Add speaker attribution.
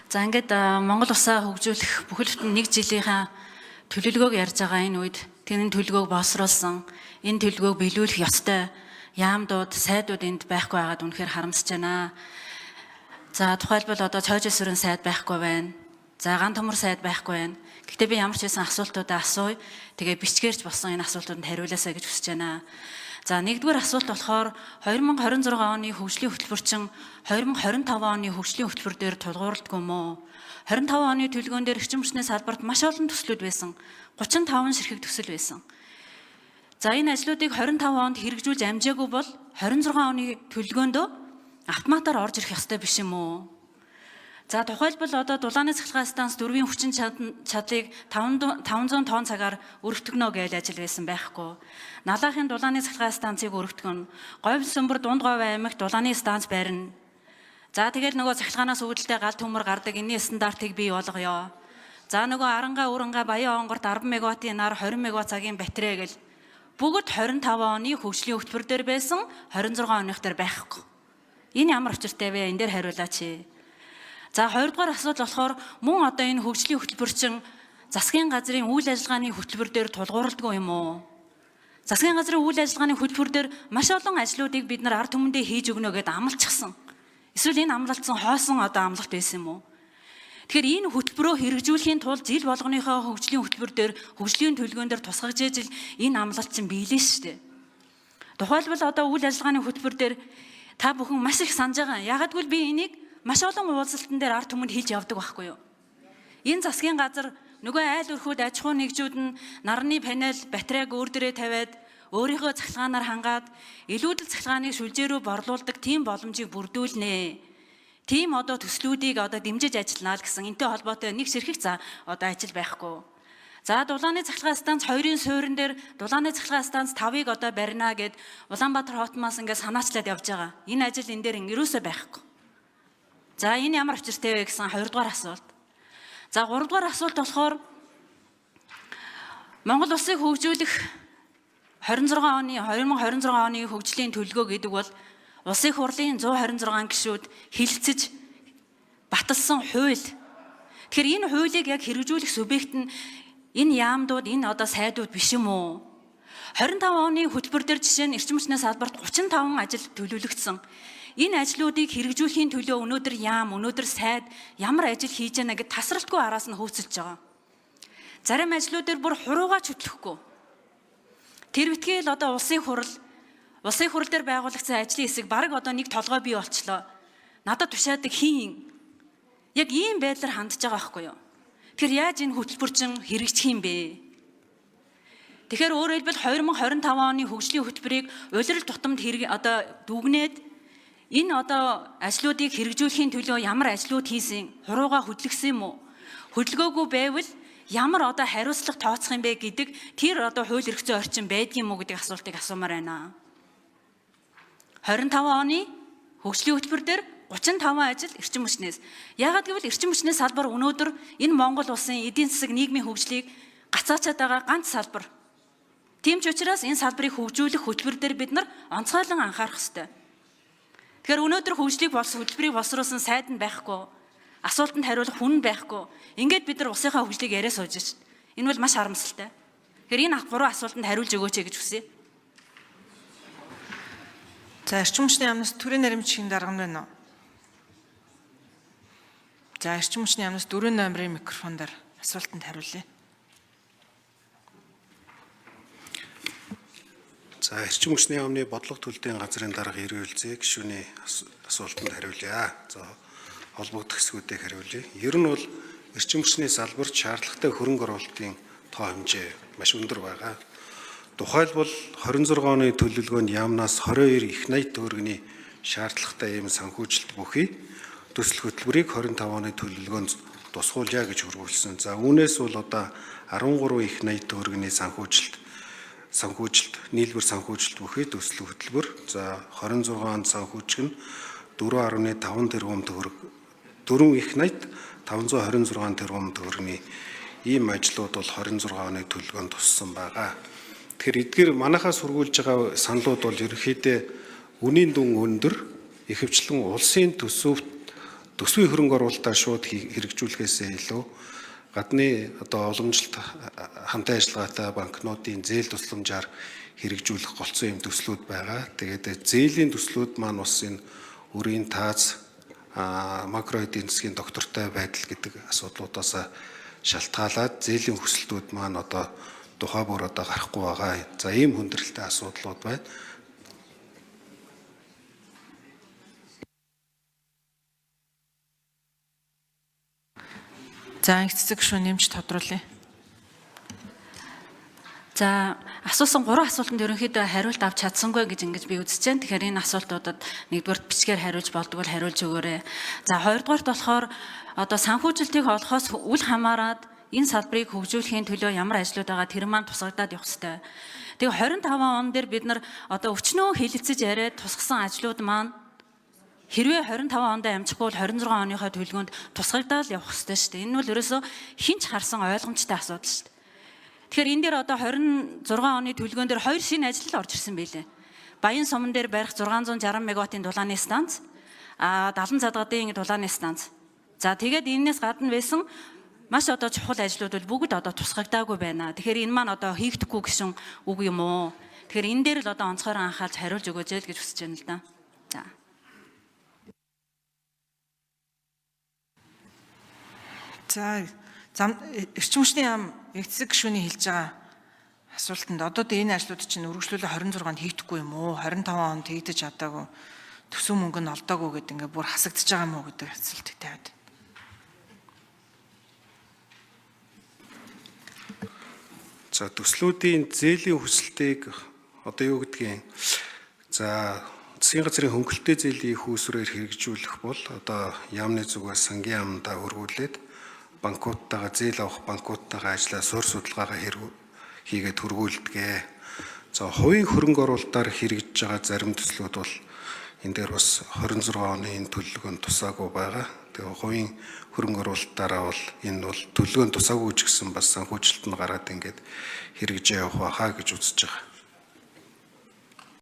Speaker 1: За ингээд Монгол улсаа хөгжүүлэх бүхэл бүтэн 1 жилийнхаа төлөвлөгөөг ярьж байгаа энэ үед тэрний төлөвлөгөөг боловсруулсан, энэ төлөвлөгөөг биелүүлэх ёстой яамдууд, сайдууд энд байхгүй байгаад үнэхээр харамсаж байна. За тухайлбал одоо цоожил сүрэн сайд байхгүй байна. За ган төмөр сайд байхгүй байна. Гэхдээ би ямар ч байсан асуултуудаа асууя. Тэгээ бичгээрч болсон энэ асуултууданд хариулаасаа гэж хүсэж байна. За нэгдүгээр асуулт болохоор 2026 оны хөгжлийн хөтөлбөрчин 2025 оны хөгжлийн хөтөлбөр дээр тулгуурлагдгүй мó? 25 оны төлөвлөгөөн дээр эрчим хүчний салбарт маш олон төслүүд байсан. 35 ширхэг төсөл байсан. За энэ ажлуудыг 25 онд хэрэгжүүлж амжаагүй бол 26 оны төлөвлөгөөндөө автоматар орж ирэх ёстой биш юм уу? За тухайлбал одоо дулааны цахилгаан станц 4-ийн хүчин чадлыг 500 тонн цагаар өргөтгөнө гэж ажил байсан байхгүй. Налаахын дулааны цахилгаан станцыг өргөтгөн, Говь Сөмбөр Дунд Говь аймагт дулааны станц барина. За тэгэл нөгөө цахилгаанаас үүдэлтэй гал төмөр гардаг энэний стандартыг бий болгоё. За нөгөө Аранга, Уранга, Баян онгорт 10 мегаваттын нар 20 мегаватт цагийн батарей гэл бүгд 25 оны хөгжлийн хөтөлбөр дээр байсан, 26 оных дээр байхгүй. Энэ ямар учиртай вэ? Энэ дээр хариулаач. За хоёрдугаар асуудал болохоор мөн одоо энэ хөгжлийн хөтөлбөрчин засгийн газрын үйл ажиллагааны хөтөлбөр дээр тулгуурлагдгүй юм уу? Засгийн газрын үйл ажиллагааны хөтөлбөр дээр маш олон ажлуудыг бид нар ард түмэндээ хийж өгнө гэдээ амлчихсан. Эсвэл энэ амлалтсан хоосон одоо амлалт байсан юм уу? Тэгэхээр энэ хөтөлбөрөө хэрэгжүүлэхийн тулд жил болгоныхоо хөгжлийн хөтөлбөр дээр хөгжлийн төлөвлөгөөн дээр тусгаж ижил энэ амлалт чинь биелээ шүү дээ. Тухайлбал одоо үйл ажиллагааны хөтөлбөр дээр та бүхэн маш их санаж байгаа. Ягагтгүй би энийг маш олон уулзалтан дээр ард түмэнд хэлж явдаг байхгүй юу? Энэ засгийн газар нөгөө айл өрхүүд аж ахуй нэгжүүд нь нарны панел, батарейг өөр дээрээ тавиад өөрийнхөө цахилгаанаар хангаад илүүдэл цахилгааныг шүлжээрөө борлуулдаг тийм боломжийг бүрдүүлнэ. Тийм одоо төслүүдийг одоо дэмжиж ажиллана л гэсэн энтэй холбоотой нэг ширхэг одоо ажил байхгүй. За дулааны цахилгаан станц 2-ын суурин дээр дулааны цахилгаан станц 5-ыг одоо барина гэд Улаанбаатар хотмоос ингээд санаачлаад явж байгаа. Энэ ажил энэ дээр ерөөсөө байхгүй. За энэ ямар учиртай вэ гэсэн 2-дугаар асуулт. За 3-дугаар асуулт болохоор Монгол улсыг хөгжүүлэх 2026 оны хөгжлийн төлөвлөгөө гэдэг бол Улсын хурлын 126 гишүүд хэлэлцэж баталсан хууль. Тэгэхээр энэ хуулийг яг хэрэгжүүлэх субъект нь энэ яамдууд, энэ одоо сайдууд биш юм уу? 25 оны хөтөлбөр дээр жишээ нь эрчим хүчний салбарт 35 ажил төлөвлөгдсөн. Энэ ажлуудыг хэрэгжүүлэхийн төлөө өнөөдөр яам, өнөөдөр сайд ямар ажил хийж яана гэд тасралтгүй араас нь хөөцөлж байгаа. Зарим ажлууд дээр бүр хуруугаач хөтлөхгүй. Тэр битгээл одоо улсын хурал дээр байгуулагдсан ажлын хэсэг баг одоо нэг толгой бий болчлоо. Надад тушаадаг хийн. Яг ийм байдлаар хандж байгаа байхгүй юу? Тэгэхээр яаж энэ хөтөлбөрчин хэрэгжих юм бэ? Тэгэхээр өөрөөр хэлбэл 2025 оны хөгжлийн хөтөлбөрийг улирал тутамд одоо дүгнээд энэ одоо ажлуудыг хэрэгжүүлэхийн төлөө ямар ажлууд хийсэн, хурууга хөдлөсөн юм уу? Хөдөлгөөгүй байвал ямар одоо хариуцлага тооцох юм бэ гэдэг тэр одоо хууль эрх зүйн орчин байдгийн юм уу гэдэг асуултыг асуумаар байна. 25 оны хөгжлийн хөтөлбөр дээр 35 ажил эрчим хүчнээс. Яагаад гэвэл эрчим хүчний салбар өнөөдөр энэ Монгол улсын эдийн засаг нийгмийн хөгжлийг гацаачаад байгаа ганц салбар. Тийм ч учраас энэ салбарыг хөгжүүлэх хөтөлбөр дээр бид нар онцгойлон анхаарах ёстой. Тэгэхээр өнөөдөр хөтөлбөрийг боловсруулсан сайд нь байхгүй, асуултанд хариулах хүн байхгүй. Ингээд бид нар улсынхаа хөгжлийг яриа сууж шít. Энэ бол маш харамсалтай. Тэгэхээр энэ 3 асуултанд хариулж өгөөч гэж хүсье.
Speaker 2: За эрчим хүчний яамнаас төрийн наримчгийн дарганд байна уу? За эрчим хүчний яамнаас 4 номерын микрофон дээр асуултанд хариулъя.
Speaker 3: За эрчим хүчний яамны бодлого төлөвийн газрын дарга ирүүлзээ гишүүний асуултанд хариулъя. За холбогдох хэсгүүдийг хариулъя. Ер нь бол эрчим хүчний салбарт шаардлагатай хөрөнгө оруулалтын тоо хэмжээ маш өндөр байгаа. Тухайлбал 26 оны төлөвлөгөөнд яамнаас 22 их найт төгрөгийн шаардлагатай ийм санхүүжилт бүхий төсөл хөтөлбөрийг 25 оны төлөвлөгөөнд тусгуулъя гэж хөрвүүлсэн. За үүнээс бол одоо 13 их найт төгрөгийн санхүүжилт нийлбэр санхүүжилт бүхий төсөл хөтөлбөр. За 26 онд санхүүжих нь 4.5 тэрбум төгрөг 4 их найт 526 тэрбум төгрөгийн ийм ажлууд бол 26 оны төлөвлөгөөнд туссан байгаа. Тэгэхээр эдгээр манайхаас сургуулж байгаа саналууд бол ерөнхийдөө үнийн дүн өндөр, ихэвчлэн улсын төсөвт төсвийн хөрөнгө оруулалтаа шууд хэрэгжүүлэхээсээ илүү гадны одоо уламжлалт хамтын ажиллагаатай банкнуудын зээл тусламжаар хэрэгжүүлэх голцсон юм төслүүд байгаа. Тэгээд зээлийн төслүүд маань бас энэ үрийн таац макро эдийн засгийн доктортой байдал гэдэг асуудлуудаас шалтгаалаад зээлийн хүсэлтүүд маань одоо тухай бүр одоо гарахгүй байгаа. За ийм хүндрэлтэй асуудлууд байна.
Speaker 2: За эцэг гишүүн нэмж тодруулъя.
Speaker 1: За асуусан 3 асуултанд ерөнхийдөө хариулт авч чадсангүй гэж ингэж би үзэж байна. Тэгэхээр энэ асуултуудад нэгдүгээр бичгээр хариулж болдгоо хариулж өгөөрэй. За хоёрдугаарт болохоор одоо санхүүжилтийг олохоос үл хамааран энэ салбарыг хөгжүүлэхийн төлөө ямар ажлууд байгаа тэр маань тусгагдаад явах ёстой. Тэгээ 25 он дээр бид нар одоо өчнөө хилэлцэж яриад тусгасан ажлууд маань хэрвээ 25 онд амжихгүй бол 26 оныхоо төлгөөнд тусгагдаад явах ёстой шүү дээ. Энэ нь бол ерөөсөө хинч харсан ойлгомжтой асуудал шүү дээ. Тэгэхээр энэ дээр одоо 26 оны төлгөөн дээр 2 шинэ ажил орж ирсэн байлээ. Баян суман дээр барих 660 мегаваттын дулааны станц, 70 задгадын дулааны станц. За тэгээд энэс гадна байсан маш одоо чухал ажлууд бол бүгд одоо тусгагдаагүй байна. Тэгэхээр энэ маань одоо хийгдэхгүй гэсэн үг юм уу? Тэгэхээр энэ дээр л одоо онцгойрон анхаарч хариулж өгөөж л гэж хүсэж байна л да. За.
Speaker 2: За эрчим хүчний яам эцэг гишүүний хэлж байгаа асуултанд одоо энэ ажлууд чинь үргэлжлүүлээ 26-нд хийгдэхгүй юм уу? 25 онд хийгдэж чадаагүй. Төсөв мөнгө нь олдоогүй гэдэг ингээ бүр хасагдчихж байгаа юм уу гэдэг асуултыг тавиад.
Speaker 3: За төслүүдийн зээлийн хүсэлтийг одоо юу гэдгийг за засгийн газрын хөнгөлөлтөө зээлийн их үүсвэрээр хэрэгжүүлэх бол одоо яамны зүгээс сангийн яамдаа өргүүлээд банкуудтайгаа зээл авах банкуудтайгаа ажиллаа суурь судалгаагаа хийгээд хөргүүлдэгэ. За хувийн хөрөнгө оруулалтаар хэрэгжиж байгаа зарим төслүүд бол энэ дээр бас 26 оны энэ төлөвлөгөөнд тусаагүй байгаа. Тэгээ хувийн хөрөнгө оруулалтаараа бол энэ бол төлөвлөгөөнд тусаагүй ч гэсэн бас санхүүжилт нь гараад ингээд хэрэгжиж явах байхаа гэж үзэж байгаа.